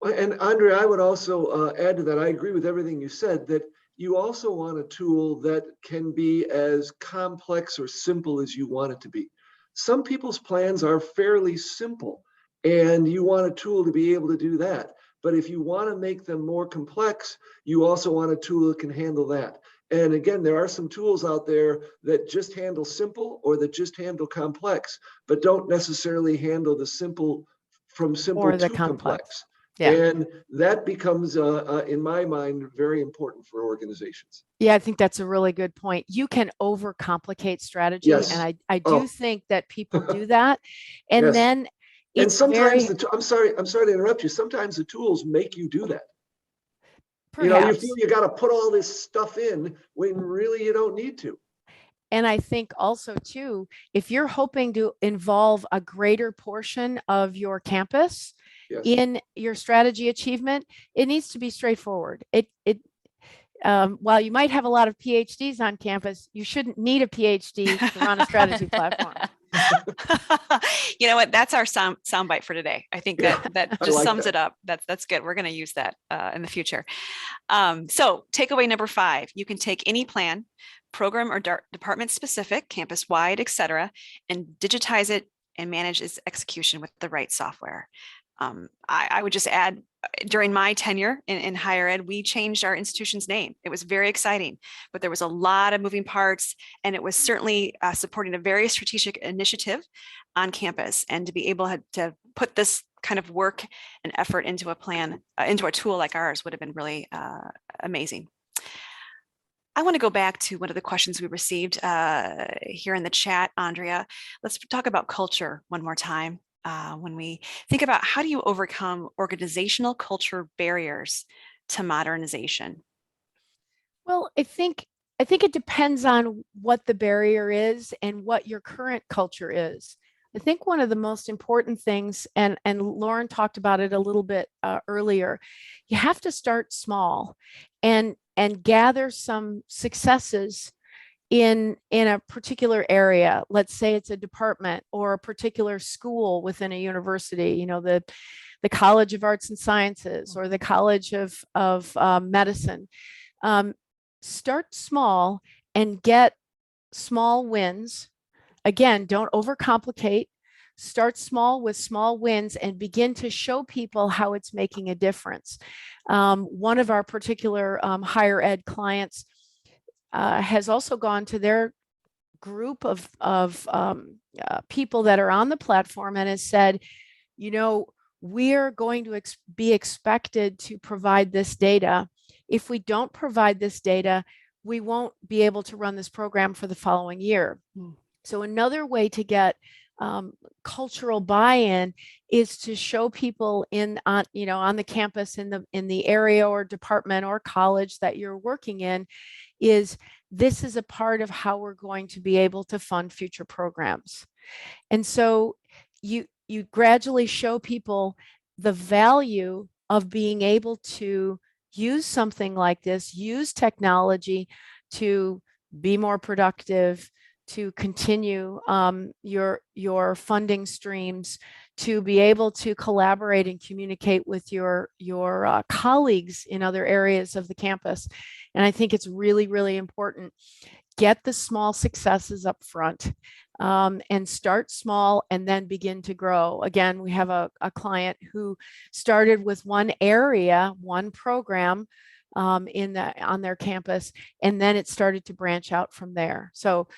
And Andrea, I would also add to that. I agree with everything you said, that you also want a tool that can be as complex or simple as you want it to be. Some people's plans are fairly simple, and you want a tool to be able to do that. But if you want to make them more complex, you also want a tool that can handle that. And again, there are some tools out there that just handle simple or that just handle complex, but don't necessarily handle the simple from simple to complex. Yeah. And that becomes, in my mind, very important for organizations. Yeah, I think that's a really good point. You can overcomplicate strategy, Yes. and I do Oh, think that people do that. And yes. then And it's sometimes very, I'm sorry to interrupt you. Sometimes the tools make you do that. You know, you feel perhaps. you got to put all this stuff in when really you don't need to. And I think also too, if you're hoping to involve a greater portion of your campus Yes. in your strategy achievement, it needs to be straightforward. While you might have a lot of PhDs on campus, you shouldn't need a PhD to run a strategy platform. You know what? That's our soundbite for today. I think Yeah, that I just like sums that. it up. That's good. We're going to use that in the future. So takeaway number 5, you can take any plan, program or department specific, campus wide, etc., and digitize it and manage its execution with the right software. I would just add, during my tenure in higher ed, we changed our institution's name. It was very exciting, but there was a lot of moving parts, and it was certainly supporting a very strategic initiative on campus. And to be able to put this kind of work and effort into a plan, into a tool like ours would have been really amazing. I want to go back to one of the questions we received here in the chat, Andrea. Let's talk about culture one more time. When we think about how do you overcome organizational culture barriers to modernization? Well, I think it depends on what the barrier is and what your current culture is. I think one of the most important things, and Lauren talked about it a little bit earlier, you have to start small and gather some successes in a particular area. Let's say it's a department or a particular school within a university, you know, the College of Arts and Sciences or the College of Medicine. Start small and get small wins. Again, don't overcomplicate. Start small with small wins and begin to show people how it's making a difference. One of our particular higher ed clients has also gone to their group of people that are on the platform and has said, you know, we're going to be expected to provide this data. If we don't provide this data, we won't be able to run this program for the following year. So another way to get cultural buy-in is to show people on the campus, in the area or department or college that you're working in, is this is a part of how we're going to be able to fund future programs. And so you gradually show people the value of being able to use something like this, use technology to be more productive, to continue your funding streams, to be able to collaborate and communicate with your colleagues in other areas of the campus. And I think it's really, really important. Get the small successes up front and start small and then begin to grow. Again, we have a client who started with one area, one program on their campus, and then it started to branch out from there. So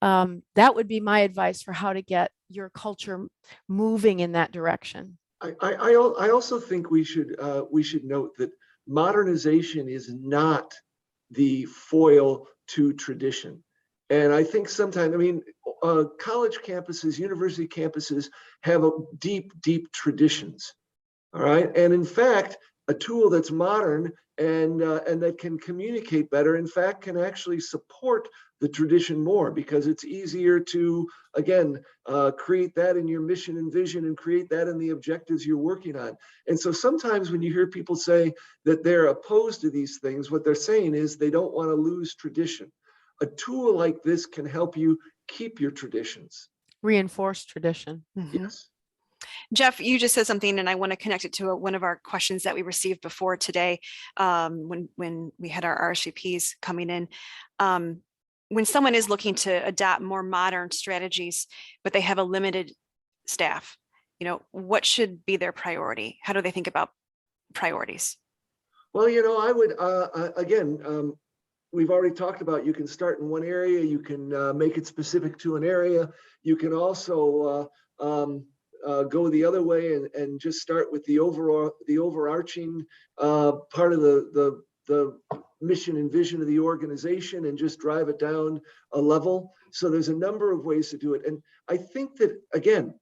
that would be my advice for how to get your culture moving in that direction. I also think we should note that modernization is not the foil to tradition. And I think sometimes, I mean, college campuses, university campuses have a deep traditions. All right. And in fact, a tool that's modern and that can communicate better, in fact, can actually support the tradition more, because it's easier to, again, create that in your mission and vision and create that in the objectives you're working on. And so sometimes when you hear people say that they're opposed to these things, what they're saying is they don't want to lose tradition. A tool like this can help you keep your traditions. Reinforce tradition. Mm-hmm. Yes. Jeff, you just said something, and I want to connect it to one of our questions that we received before today, when we had our RSVPs coming in. When someone is looking to adopt more modern strategies, but they have a limited staff, you know, what should be their priority? How do they think about priorities? Well, you know, I would, again, we've already talked about, you can start in one area, you can make it specific to an area. You can also go the other way and just start with the overarching part of the mission and vision of the organization and just drive it down a level. So there's a number of ways to do it. And I think that, again,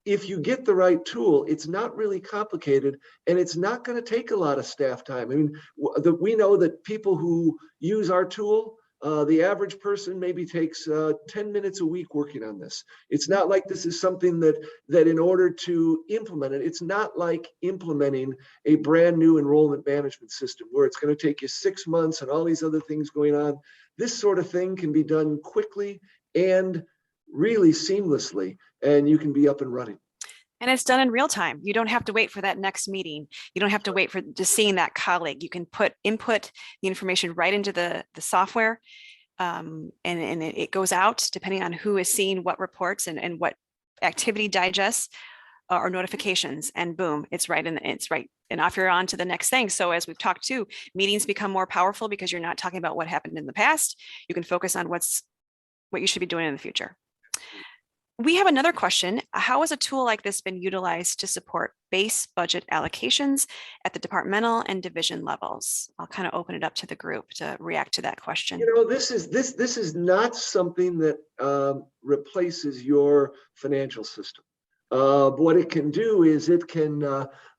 if you get the right tool, it's not really complicated and it's not going to take a lot of staff time. I mean, we know that people who use our tool, the average person maybe takes 10 minutes a week working on this. It's not like this is something that in order to implement it, it's not like implementing a brand new enrollment management system where it's going to take you 6 months and all these other things going on. This sort of thing can be done quickly and really seamlessly, and you can be up and running. And it's done in real time. You don't have to wait for that next meeting. You don't have to wait for just seeing that colleague. You can input the information right into the software, and it goes out depending on who is seeing what reports and what activity digests or notifications, and boom, it's right and off you're on to the next thing. So as we've talked to, meetings become more powerful because you're not talking about what happened in the past. You can focus on what you should be doing in the future. We have another question. How has a tool like this been utilized to support base budget allocations at the departmental and division levels? I'll kind of open it up to the group to react to that question. You know, this is not something that replaces your financial system. What it can do is it can,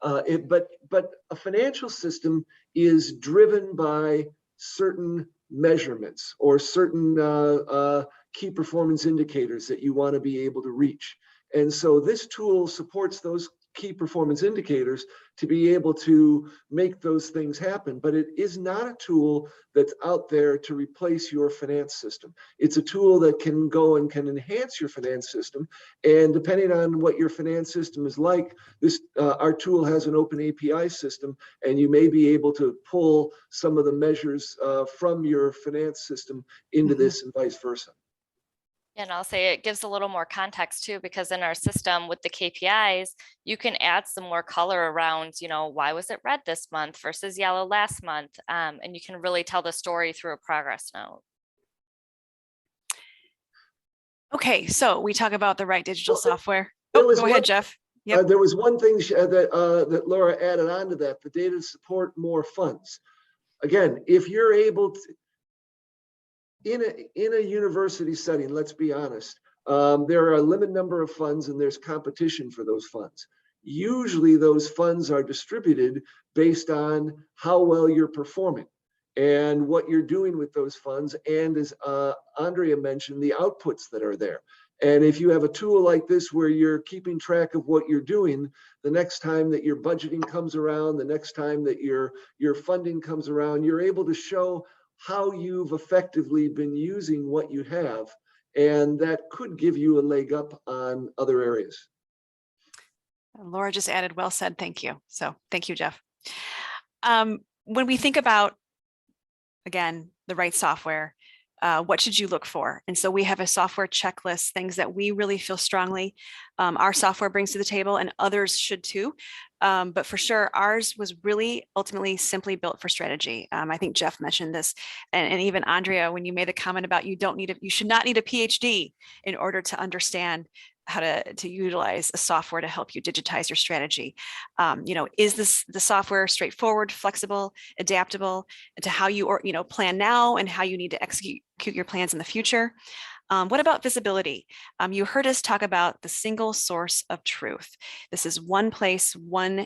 but a financial system is driven by certain measurements or certain key performance indicators that you want to be able to reach. And so this tool supports those key performance indicators to be able to make those things happen. But it is not a tool that's out there to replace your finance system. It's a tool that can go and can enhance your finance system. And depending on what your finance system is like, our tool has an open API system, and you may be able to pull some of the measures from your finance system into this and vice versa. And I'll say it gives a little more context too, because in our system with the KPIs, you can add some more color around, you know, why was it red this month versus yellow last month? And you can really tell the story through a progress note. Okay, so we talk about the right digital software. Go ahead, Jeff. Yep. There was one thing that Laura added on to that, the data to support more funds. Again, if you're able to, in a university setting, let's be honest, there are a limited number of funds and there's competition for those funds. Usually those funds are distributed based on how well you're performing and what you're doing with those funds. And as Andrea mentioned, the outputs that are there. And if you have a tool like this where you're keeping track of what you're doing, the next time that your budgeting comes around, the next time that your funding comes around, you're able to show how you've effectively been using what you have, and that could give you a leg up on other areas. Laura just added, well said, thank you. So thank you, Jeff. When we think about, again, the right software, what should you look for? And so we have a software checklist, things that we really feel strongly our software brings to the table, and others should too. But for sure, ours was really ultimately simply built for strategy. I think Jeff mentioned this, and even Andrea, when you made the comment about you should not need a PhD in order to understand how to utilize a software to help you digitize your strategy. Is the software straightforward, flexible, adaptable to how you plan now and how you need to execute your plans in the future? What about visibility? You heard us talk about the single source of truth. This is one place, one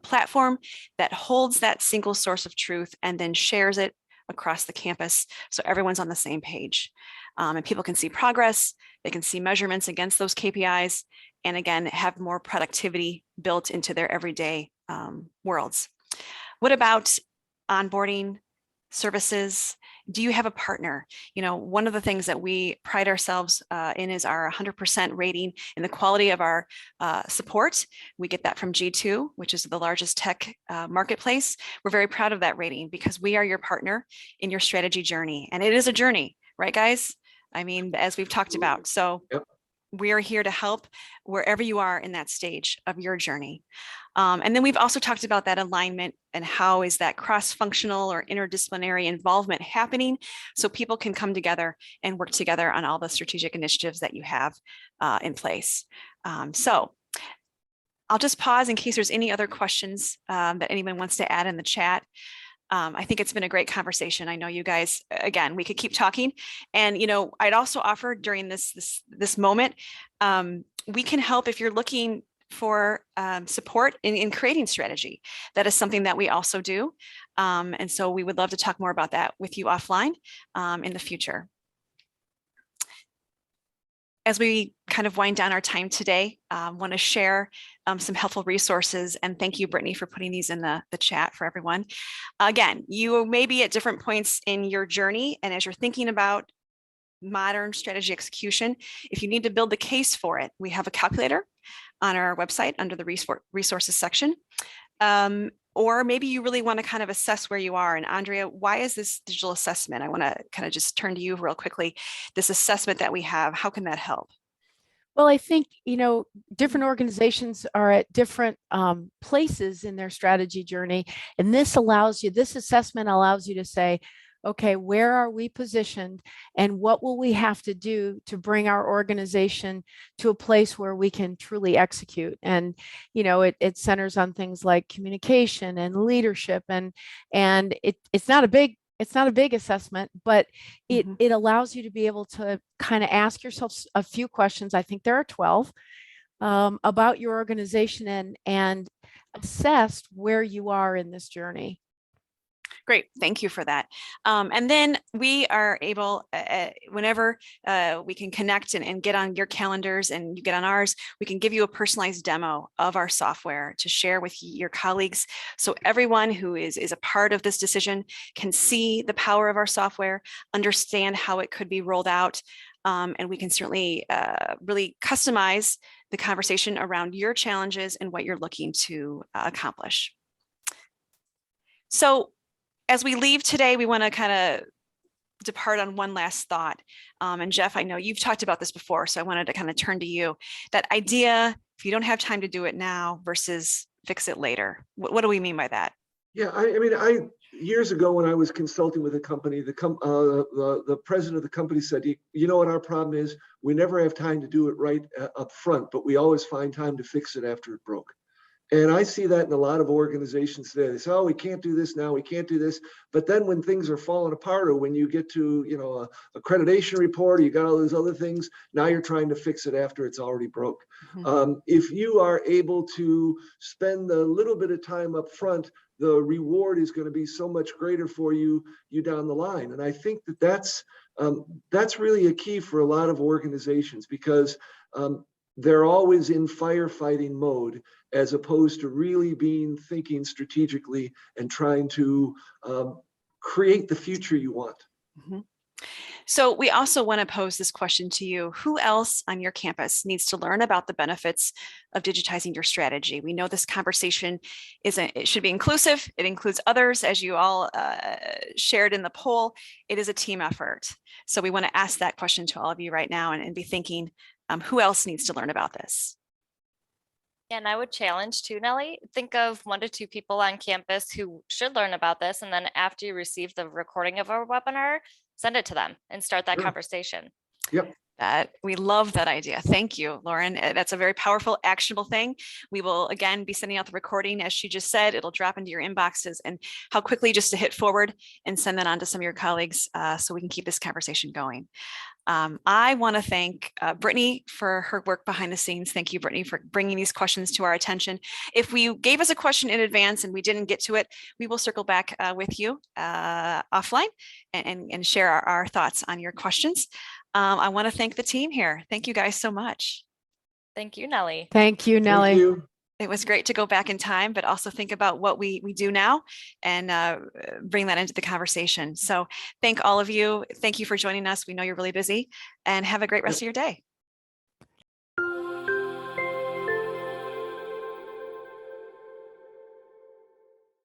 platform that holds that single source of truth and then shares it across the campus so everyone's on the same page. And people can see progress, they can see measurements against those KPIs, and again, have more productivity built into their everyday worlds. What about onboarding services? Do you have a partner? One of the things that we pride ourselves in is our 100% rating in the quality of our support. We get that from G2, which is the largest tech marketplace. We're very proud of that rating because we are your partner in your strategy journey. And it is a journey, right, guys? I mean, as we've talked about. So yep. We are here to help wherever you are in that stage of your journey. And then we've also talked about that alignment and how is that cross-functional or interdisciplinary involvement happening so people can come together and work together on all the strategic initiatives that you have in place. So I'll just pause in case there's any other questions that anyone wants to add in the chat. I think it's been a great conversation. I know you guys, again, we could keep talking. And, I'd also offer during this moment, we can help if you're looking for support in creating strategy. That is something that we also do. And so we would love to talk more about that with you offline in the future. As we kind of wind down our time today, want to share some helpful resources, and thank you, Brittany, for putting these in the chat for everyone. Again, you may be at different points in your journey, and as you're thinking about modern strategy execution, if you need to build the case for it, we have a calculator on our website under the resources section. Or maybe you really want to kind of assess where you are. And Andrea, why is this digital assessment? I want to kind of just turn to you real quickly. This assessment that we have, how can that help? Well, I think, different organizations are at different places in their strategy journey. And this assessment allows you to say, okay, where are we positioned and what will we have to do to bring our organization to a place where we can truly execute? And, it centers on things like communication and leadership, and it's not a big assessment, but it allows you to be able to kind of ask yourself a few questions. I think there are 12 about your organization and assess where you are in this journey. Great, thank you for that. And then we are able, whenever we can connect and get on your calendars and you get on ours, we can give you a personalized demo of our software to share with your colleagues. So everyone who is a part of this decision can see the power of our software, understand how it could be rolled out, and we can certainly really customize the conversation around your challenges and what you're looking to accomplish. So as we leave today, we want to kind of depart on one last thought. And Jeff, I know you've talked about this before, so I wanted to kind of turn to you. That idea, if you don't have time to do it now versus fix it later. What do we mean by that? Yeah, I mean, years ago when I was consulting with a company, the president of the company said, you know what our problem is? We never have time to do it right up front, but we always find time to fix it after it broke. And I see that in a lot of organizations today. They say, oh, we can't do this now, we can't do this. But then when things are falling apart, or when you get to, a accreditation report, or you got all those other things, now you're trying to fix it after it's already broke. If you are able to spend a little bit of time up front, the reward is going to be so much greater for you down the line. And I think that's really a key for a lot of organizations, because they're always in firefighting mode, as opposed to really thinking strategically and trying to create the future you want. So we also want to pose this question to you. Who else on your campus needs to learn about the benefits of digitizing your strategy? We know this conversation it should be inclusive. It includes others, as you all shared in the poll. It is a team effort. So we want to ask that question to all of you right now and be thinking, who else needs to learn about this? And I would challenge too, Nellie, think of 1 to 2 people on campus who should learn about this. And then after you receive the recording of our webinar, send it to them and start that conversation. Yep. We love that idea. Thank you, Lauren. That's a very powerful, actionable thing. We will, again, be sending out the recording. As she just said, it'll drop into your inboxes, and how quickly just to hit forward and send that on to some of your colleagues so we can keep this conversation going. I want to thank Brittany for her work behind the scenes. Thank you, Brittany, for bringing these questions to our attention. If you gave us a question in advance and we didn't get to it, we will circle back with you offline and share our thoughts on your questions. I want to thank the team here. Thank you guys so much. Thank you, Nellie. Thank you, Nellie. Thank you. It was great to go back in time, but also think about what we do now and bring that into the conversation. So thank all of you. Thank you for joining us. We know you're really busy, and have a great rest of your day.